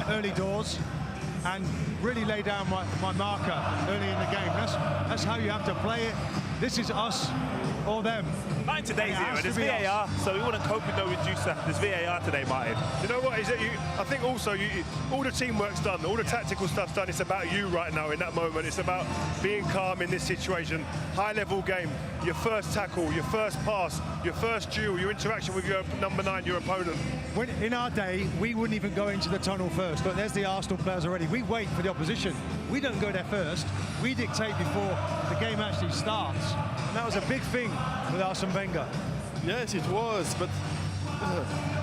early doors and really lay down my marker early in the game. That's how you have to play it. This is us or them. Not in today's era, there's VAR, so we wouldn't cope with no reducer. There's VAR today, Martin. You know what, is it? I think also all the teamwork's done, all the tactical stuff's done. It's about you right now in that moment. It's about being calm in this situation. High-level game, your first tackle, your first pass, your first duel, your interaction with your number 9, your opponent. In our day, we wouldn't even go into the tunnel first. Look, there's the Arsenal players already. We wait for the opposition. We don't go there first. We dictate before the game actually starts. And that was a big thing with Arsene Wenger. Yes, it was, but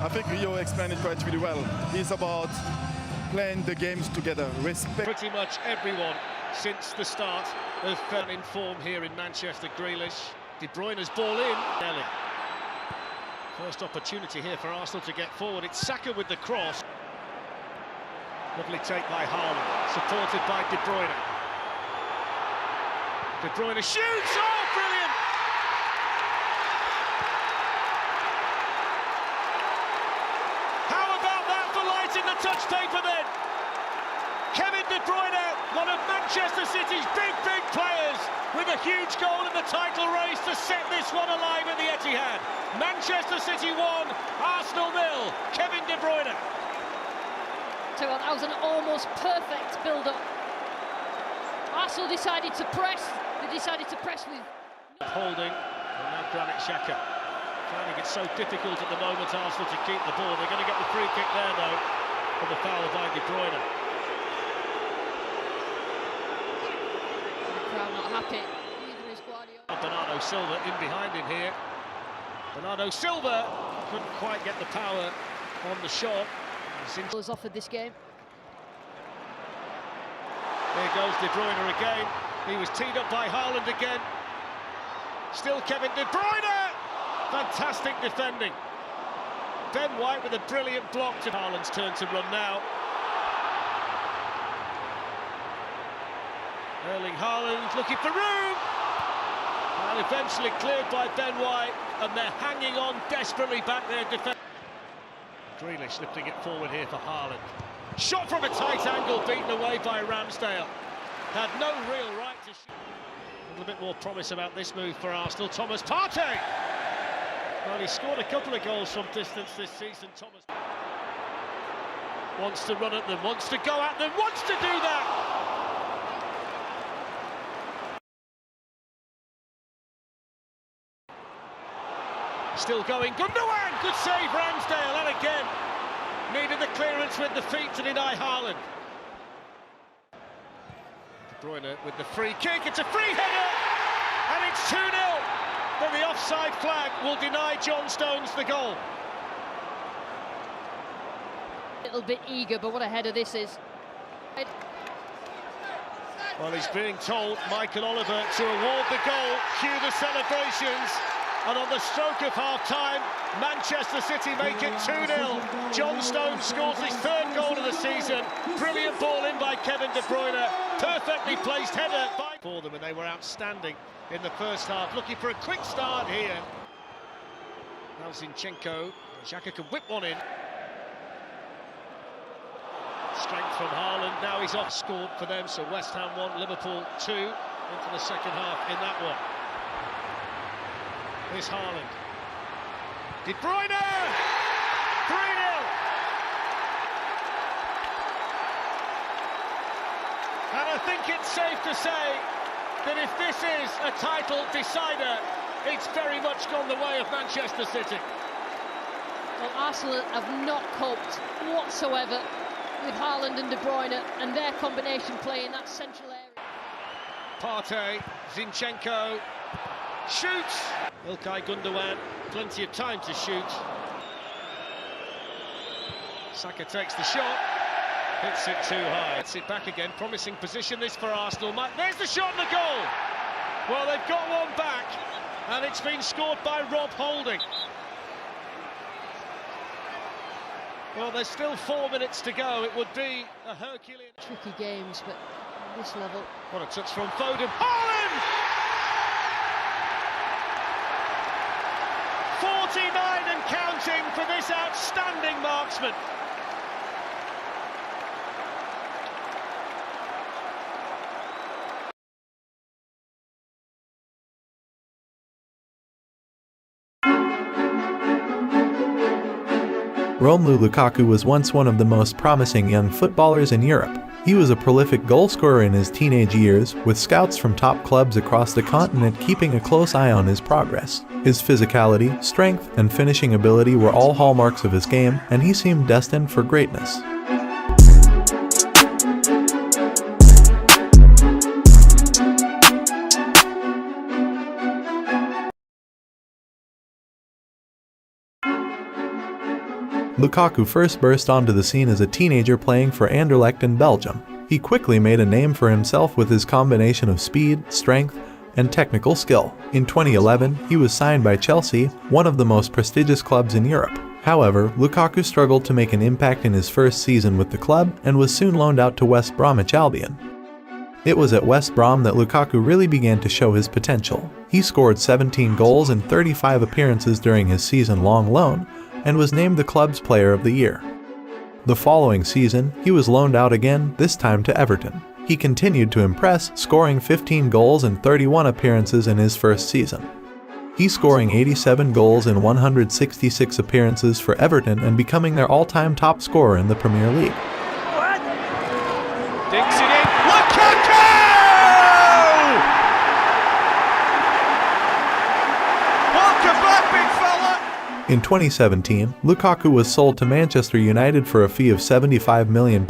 I think Rio explained it quite really well. It's about playing the games together, respect. Pretty much everyone since the start has fell in form here in Manchester. Grealish, De Bruyne's ball in. Nelly. First opportunity here for Arsenal to get forward. It's Saka with the cross. Lovely take by Haaland, supported by De Bruyne. De Bruyne shoots! Oh, brilliant! How about that for lighting the touch paper then? Kevin De Bruyne, one of Manchester City's big players, with a huge goal in the title race to set this one alive at the Etihad. Manchester City 1, Arsenal 0. Kevin De Bruyne. That was an almost perfect build-up. Arsenal decided to press. They decided to press with holding, and now Granit Xhaka. Finding it so difficult at the moment, Arsenal, to keep the ball. They're going to get the free kick there, though, for the foul by De Bruyne. The crowd not happy. Neither is Guardiola. Bernardo Silva in behind him here. Bernardo Silva couldn't quite get the power on the shot. Was offered this game. There goes De Bruyne again. He was teed up by Haaland again. Still Kevin De Bruyne! Fantastic defending. Ben White with a brilliant block to Haaland's turn to run now. Erling Haaland looking for room! And eventually cleared by Ben White, and they're hanging on desperately back there defending. Grealish lifting it forward here for Haaland. Shot from a tight angle, beaten away by Ramsdale. Had no real right to shoot. A little bit more promise about this move for Arsenal. Thomas Partey! Well, he scored a couple of goals from distance this season. Thomas wants to run at them, wants to go at them, wants to do that! Still going, Gundogan! Good save, Ramsdale, and again needed the clearance with the feet to deny Haaland. De Bruyne with the free kick, it's a free header, and it's 2-0. But the offside flag will deny John Stones the goal. A little bit eager, but what a header this is. Well, he's being told, Michael Oliver, to award the goal, cue the celebrations. And on the stroke of half-time, Manchester City make it 2-0. John Stones scores his 3rd goal of the season. Brilliant ball in by Kevin De Bruyne. Perfectly placed header for them, and they were outstanding in the first half. Looking for a quick start here. Now Zinchenko. Xhaka can whip one in. Strength from Haaland. Now he's off. Scored for them, so West Ham 1, Liverpool 2 into the second half in that one. Here's Haaland. De Bruyne! 3-0! And I think it's safe to say that if this is a title decider, it's very much gone the way of Manchester City. Well, Arsenal have not coped whatsoever with Haaland and De Bruyne and their combination play in that central area. Partey, Zinchenko, shoots! Ilkay Gundogan, plenty of time to shoot. Saka takes the shot, hits it too high. Gets it back again, promising position this for Arsenal. There's the shot and the goal! Well, they've got one back, and it's been scored by Rob Holding. Well, there's still 4 minutes to go. It would be a Herculean... Tricky games, but at this level... What a touch from Foden. Haaland! 49 and counting for this outstanding marksman. Romelu Lukaku was once one of the most promising young footballers in Europe. He was a prolific goalscorer in his teenage years, with scouts from top clubs across the continent keeping a close eye on his progress. His physicality, strength, and finishing ability were all hallmarks of his game, and he seemed destined for greatness. Lukaku first burst onto the scene as a teenager playing for Anderlecht in Belgium. He quickly made a name for himself with his combination of speed, strength, and technical skill. In 2011, he was signed by Chelsea, one of the most prestigious clubs in Europe. However, Lukaku struggled to make an impact in his first season with the club and was soon loaned out to West Bromwich Albion. It was at West Brom that Lukaku really began to show his potential. He scored 17 goals in 35 appearances during his season-long loan, and was named the club's Player of the Year. The following season, he was loaned out again, this time to Everton. He continued to impress, scoring 15 goals in 31 appearances in his first season. He scoring 87 goals in 166 appearances for Everton and becoming their all-time top scorer in the Premier League. Dinks it in. Lukaku! Welcome back, big fella! In 2017, Lukaku was sold to Manchester United for a fee of £75 million,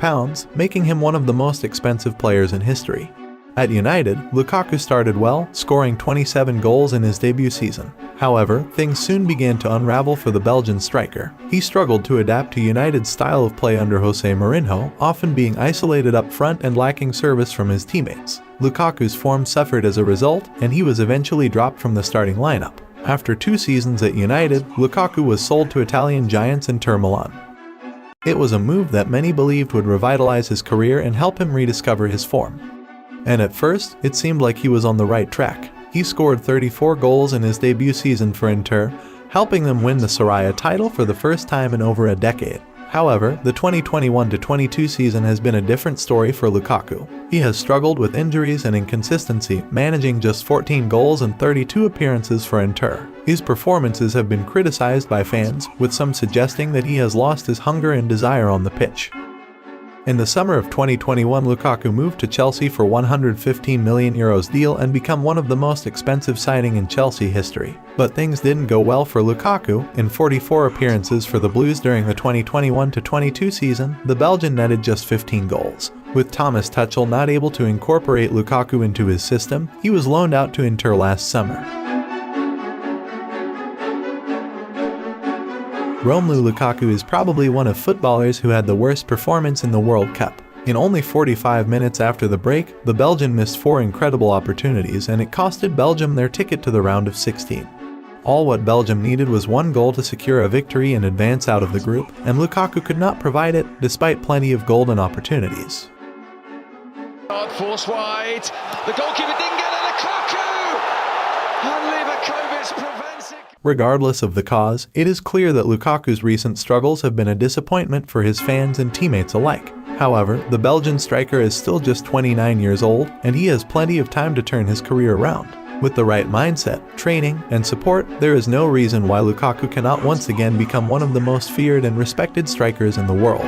making him one of the most expensive players in history. At United, Lukaku started well, scoring 27 goals in his debut season. However, things soon began to unravel for the Belgian striker. He struggled to adapt to United's style of play under Jose Mourinho, often being isolated up front and lacking service from his teammates. Lukaku's form suffered as a result, and he was eventually dropped from the starting lineup. After 2 seasons at United, Lukaku was sold to Italian giants Inter Milan. It was a move that many believed would revitalize his career and help him rediscover his form. And at first, it seemed like he was on the right track. He scored 34 goals in his debut season for Inter, helping them win the Serie A title for the first time in over a decade. However, the 2021-22 season has been a different story for Lukaku. He has struggled with injuries and inconsistency, managing just 14 goals and 32 appearances for Inter. His performances have been criticized by fans, with some suggesting that he has lost his hunger and desire on the pitch. In the summer of 2021, Lukaku moved to Chelsea for €115 million deal and become one of the most expensive signing in Chelsea history. But things didn't go well for Lukaku. In 44 appearances for the Blues during the 2021-22 season, the Belgian netted just 15 goals. With Thomas Tuchel not able to incorporate Lukaku into his system, he was loaned out to Inter last summer. Romelu Lukaku is probably one of footballers who had the worst performance in the World Cup. In only 45 minutes after the break, the Belgian missed 4 incredible opportunities, and it costed Belgium their ticket to the round of 16. All what Belgium needed was 1 goal to secure a victory and advance out of the group, and Lukaku could not provide it, despite plenty of golden opportunities. Force wide, the goalkeeper didn't get it, Lukaku! And Livakovic prevents it. Regardless of the cause, it is clear that Lukaku's recent struggles have been a disappointment for his fans and teammates alike. However, the Belgian striker is still just 29 years old, and he has plenty of time to turn his career around. With the right mindset, training, and support, there is no reason why Lukaku cannot once again become one of the most feared and respected strikers in the world.